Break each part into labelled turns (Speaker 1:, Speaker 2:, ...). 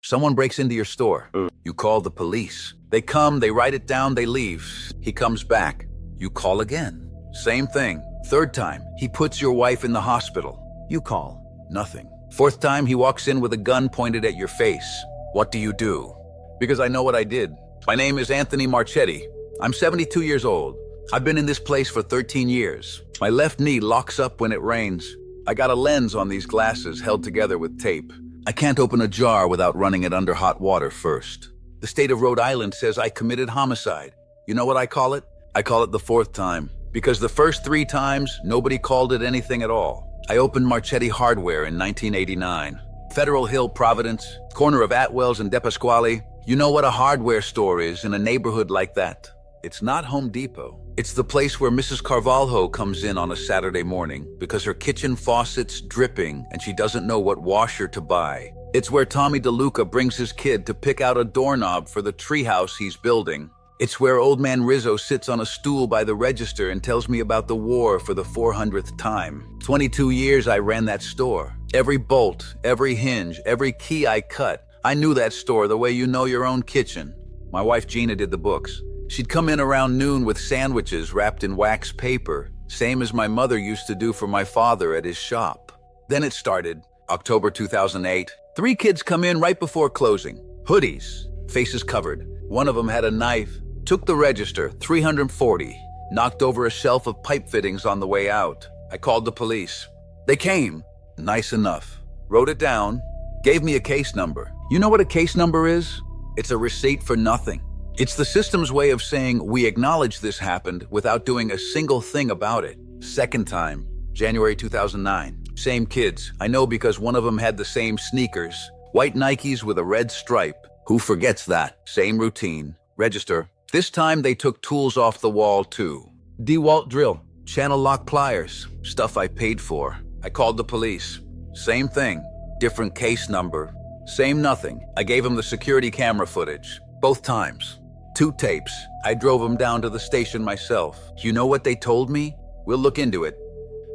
Speaker 1: Someone breaks into your store. You call the police. They come, they write it down, they leave. He comes back. You call again. Same thing. Third time, he puts your wife in the hospital. You call. Nothing. Fourth time, he walks in with a gun pointed at your face. What do you do? Because I know what I did. My name is Anthony Marchetti. I'm 72 years old. I've been in this place for 13 years. My left knee locks up when it rains. I got a lens on these glasses held together with tape. I can't open a jar without running it under hot water first. The state of Rhode Island says I committed homicide. You know what I call it? I call it the fourth time. Because the first 3 times, nobody called it anything at all. I opened Marchetti Hardware in 1989. Federal Hill, Providence, corner of Atwells and DePasquale. You know what a hardware store is in a neighborhood like that? It's not Home Depot. It's the place where Mrs. Carvalho comes in on a Saturday morning because her kitchen faucet's dripping and she doesn't know what washer to buy. It's where Tommy DeLuca brings his kid to pick out a doorknob for the treehouse he's building. It's where old man Rizzo sits on a stool by the register and tells me about the war for the 400th time. 22 years I ran that store. Every bolt, every hinge, every key I cut. I knew that store the way you know your own kitchen. My wife Gina did the books. She'd come in around noon with sandwiches wrapped in wax paper, same as my mother used to do for my father at his shop. Then it started, October 2008. 3 kids come in right before closing. Hoodies, faces covered. One of them had a knife. Took the register, $340, knocked over a shelf of pipe fittings on the way out. I called the police. They came, nice enough, wrote it down, gave me a case number. You know what a case number is? It's a receipt for nothing. It's the system's way of saying we acknowledge this happened without doing a single thing about it. Second time, January 2009. Same kids. I know because one of them had the same sneakers, white Nikes with a red stripe. Who forgets that? Same routine. Register. This time they took tools off the wall too. DeWalt drill, channel lock pliers, stuff I paid for. I called the police. Same thing, different case number. Same nothing. I gave him the security camera footage, both times. 2 tapes. I drove him down to the station myself. You know what they told me? We'll look into it.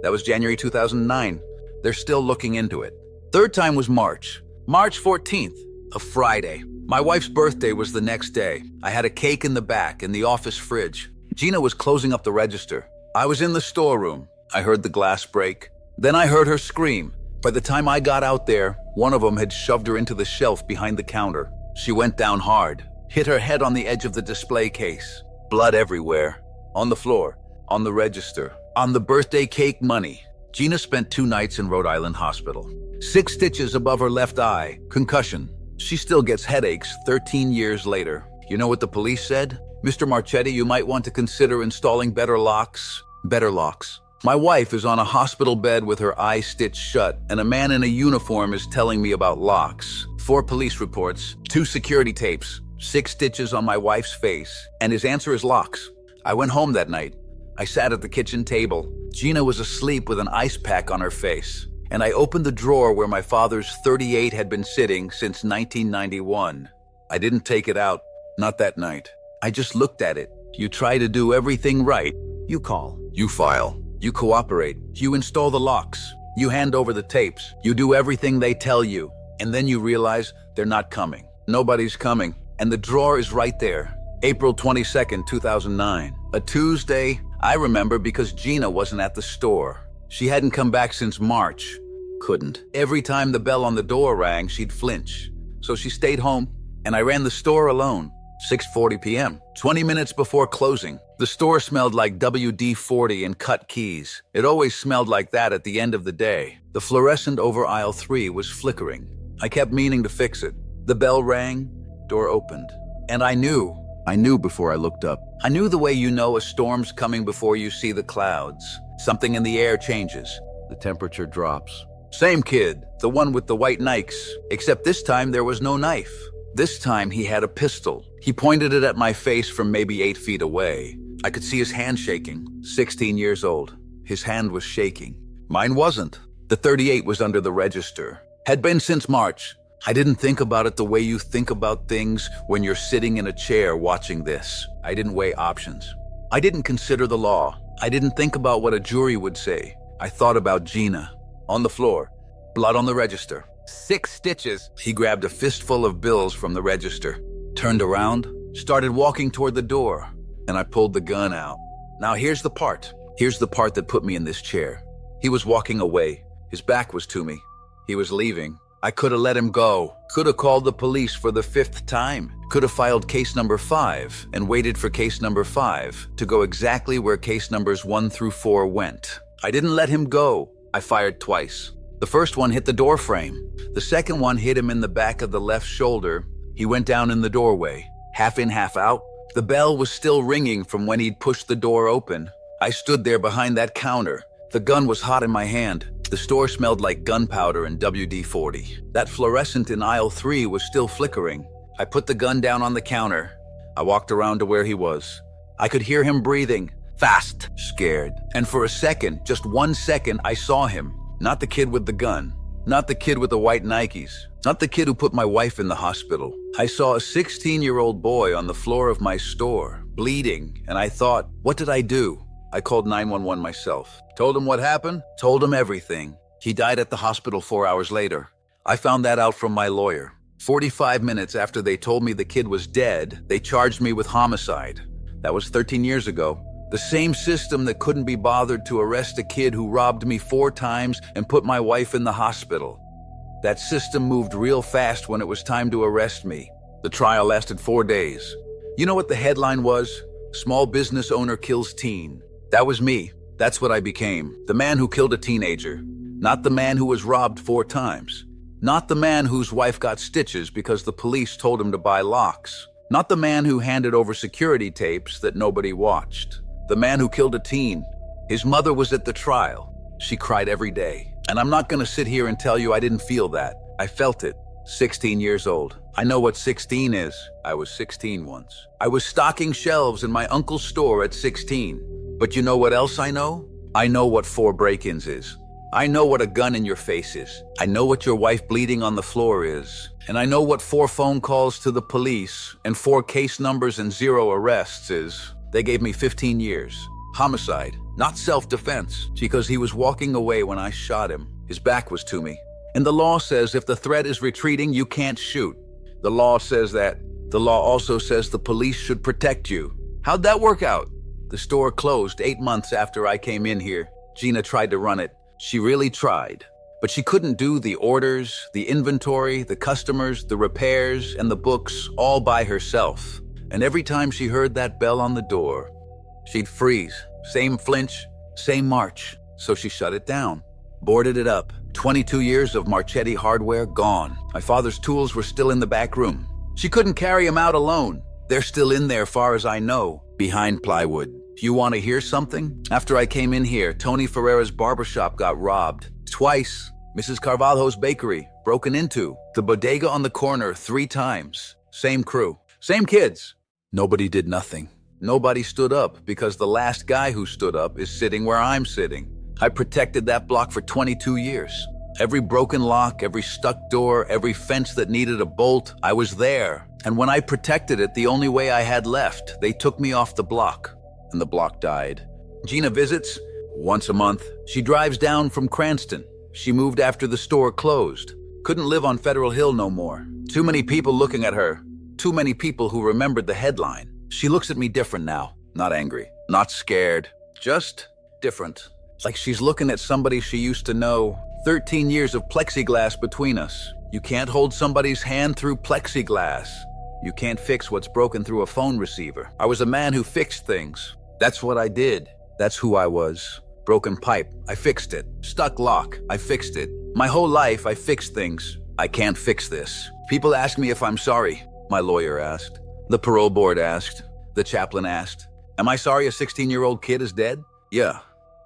Speaker 1: That was January 2009. They're still looking into it. Third time was March 14th, a Friday. My wife's birthday was the next day. I had a cake in the back in the office fridge. Gina was closing up the register. I was in the storeroom. I heard the glass break. Then I heard her scream. By the time I got out there, one of them had shoved her into the shelf behind the counter. She went down hard, hit her head on the edge of the display case. Blood everywhere. On the floor, on the register, on the birthday cake money. Gina spent 2 nights in Rhode Island hospital. 6 stitches above her left eye, concussion. She still gets headaches 13 years later. You know what the police said? Mr. Marchetti, you might want to consider installing better locks. Better locks. My wife is on a hospital bed with her eye stitched shut, and a man in a uniform is telling me about locks. 4 police reports, 2 security tapes, 6 stitches on my wife's face, and his answer is locks. I went home that night. I sat at the kitchen table. Gina was asleep with an ice pack on her face. And I opened the drawer where my father's .38 had been sitting since 1991. I didn't take it out, not that night. I just looked at it. You try to do everything right. You call. You file. You cooperate. You install the locks. You hand over the tapes. You do everything they tell you. And then you realize they're not coming. Nobody's coming. And the drawer is right there. April 22nd, 2009. A Tuesday, I remember because Gina wasn't at the store. She hadn't come back since March. Couldn't. Every time the bell on the door rang, she'd flinch. So she stayed home, and I ran the store alone. 6:40 p.m., 20 minutes before closing. The store smelled like WD-40 and cut keys. It always smelled like that at the end of the day. The fluorescent over aisle 3 was flickering. I kept meaning to fix it. The bell rang, door opened. And I knew before I looked up. I knew the way you know a storm's coming before you see the clouds. Something in the air changes. The temperature drops. Same kid, the one with the white Nikes, except this time there was no knife. This time he had a pistol. He pointed it at my face from maybe 8 feet away. I could see his hand shaking. 16 years old. His hand was shaking. Mine wasn't. The .38 was under the register. Had been since March. I didn't think about it the way you think about things when you're sitting in a chair watching this. I didn't weigh options. I didn't consider the law. I didn't think about what a jury would say. I thought about Gina. On the floor, blood on the register. 6 stitches. He grabbed a fistful of bills from the register, turned around, started walking toward the door, and I pulled the gun out. Now here's the part. Here's the part that put me in this chair. He was walking away. His back was to me. He was leaving. I could have let him go. Could have called the police for the 5th time. Could have filed case number 5 and waited for case number 5 to go exactly where case numbers 1 through 4 went. I didn't let him go. I fired twice. The first one hit the door frame. The second one hit him in the back of the left shoulder. He went down in the doorway, half in, half out. The bell was still ringing from when he'd pushed the door open. I stood there behind that counter. The gun was hot in my hand. The store smelled like gunpowder and WD-40. That fluorescent in aisle 3 was still flickering. I put the gun down on the counter. I walked around to where he was. I could hear him breathing, fast, scared. And for a second, just 1 second, I saw him. Not the kid with the gun. Not the kid with the white Nikes. Not the kid who put my wife in the hospital. I saw a 16-year-old boy on the floor of my store, bleeding, and I thought, what did I do? I called 911 myself. Told him what happened, told him everything. He died at the hospital 4 hours later. I found that out from my lawyer. 45 minutes after they told me the kid was dead, they charged me with homicide. That was 13 years ago. The same system that couldn't be bothered to arrest a kid who robbed me 4 times and put my wife in the hospital. That system moved real fast when it was time to arrest me. The trial lasted 4 days. You know what the headline was? Small business owner kills teen. That was me. That's what I became. The man who killed a teenager. Not the man who was robbed 4 times. Not the man whose wife got stitches because the police told him to buy locks. Not the man who handed over security tapes that nobody watched. The man who killed a teen. His mother was at the trial. She cried every day. And I'm not going to sit here and tell you I didn't feel that. I felt it. 16 years old. I know what 16 is. I was 16 once. I was stocking shelves in my uncle's store at 16. But you know what else I know? I know what 4 break-ins is. I know what a gun in your face is. I know what your wife bleeding on the floor is. And I know what 4 phone calls to the police and 4 case numbers and 0 arrests is. They gave me 15 years. Homicide, not self-defense, because he was walking away when I shot him. His back was to me. And the law says if the threat is retreating, you can't shoot. The law says that. The law also says the police should protect you. How'd that work out? The store closed 8 months after I came in here. Gina tried to run it. She really tried. But she couldn't do the orders, the inventory, the customers, the repairs, and the books all by herself. And every time she heard that bell on the door, she'd freeze. Same flinch, same march. So she shut it down, boarded it up. 22 years of Marchetti Hardware gone. My father's tools were still in the back room. She couldn't carry them out alone. They're still in there, far as I know, behind plywood. You want to hear something? After I came in here, Tony Ferreira's barbershop got robbed. Twice. Mrs. Carvalho's bakery, broken into. The bodega on the corner 3 times. Same crew. Same kids. Nobody did nothing. Nobody stood up because the last guy who stood up is sitting where I'm sitting. I protected that block for 22 years. Every broken lock, every stuck door, every fence that needed a bolt, I was there. And when I protected it the only way I had left, they took me off the block. And the block died. Gina visits once a month. She drives down from Cranston. She moved after the store closed. Couldn't live on Federal Hill no more. Too many people looking at her. Too many people who remembered the headline. She looks at me different now. Not angry. Not scared. Just different. Like she's looking at somebody she used to know. 13 years of plexiglass between us. You can't hold somebody's hand through plexiglass. You can't fix what's broken through a phone receiver. I was a man who fixed things. That's what I did. That's who I was. Broken pipe, I fixed it. Stuck lock, I fixed it. My whole life, I fixed things. I can't fix this. People ask me if I'm sorry. My lawyer asked. The parole board asked. The chaplain asked. Am I sorry a 16-year-old kid is dead? Yeah,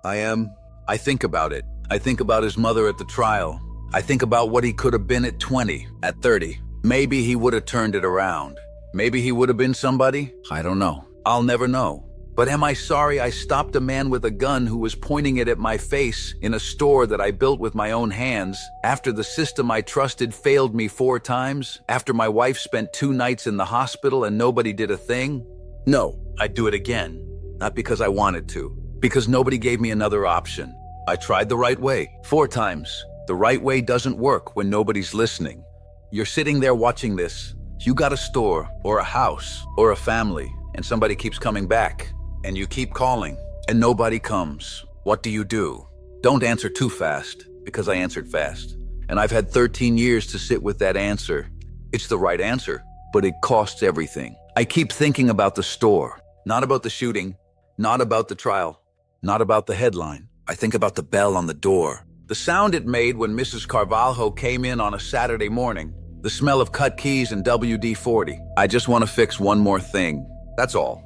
Speaker 1: I am. I think about it. I think about his mother at the trial. I think about what he could have been at 20, at 30. Maybe he would have turned it around. Maybe he would have been somebody. I don't know. I'll never know. But am I sorry I stopped a man with a gun who was pointing it at my face in a store that I built with my own hands after the system I trusted failed me 4 times, after my wife spent 2 nights in the hospital and nobody did a thing? No, I'd do it again. Not because I wanted to, because nobody gave me another option. I tried the right way 4 times. The right way doesn't work when nobody's listening. You're sitting there watching this. You got a store or a house or a family, and somebody keeps coming back, and you keep calling, and nobody comes. What do? Don't answer too fast, because I answered fast. And I've had 13 years to sit with that answer. It's the right answer, but it costs everything. I keep thinking about the store, not about the shooting, not about the trial, not about the headline. I think about the bell on the door, the sound it made when Mrs. Carvalho came in on a Saturday morning, the smell of cut keys and WD-40. I just want to fix one more thing. That's all.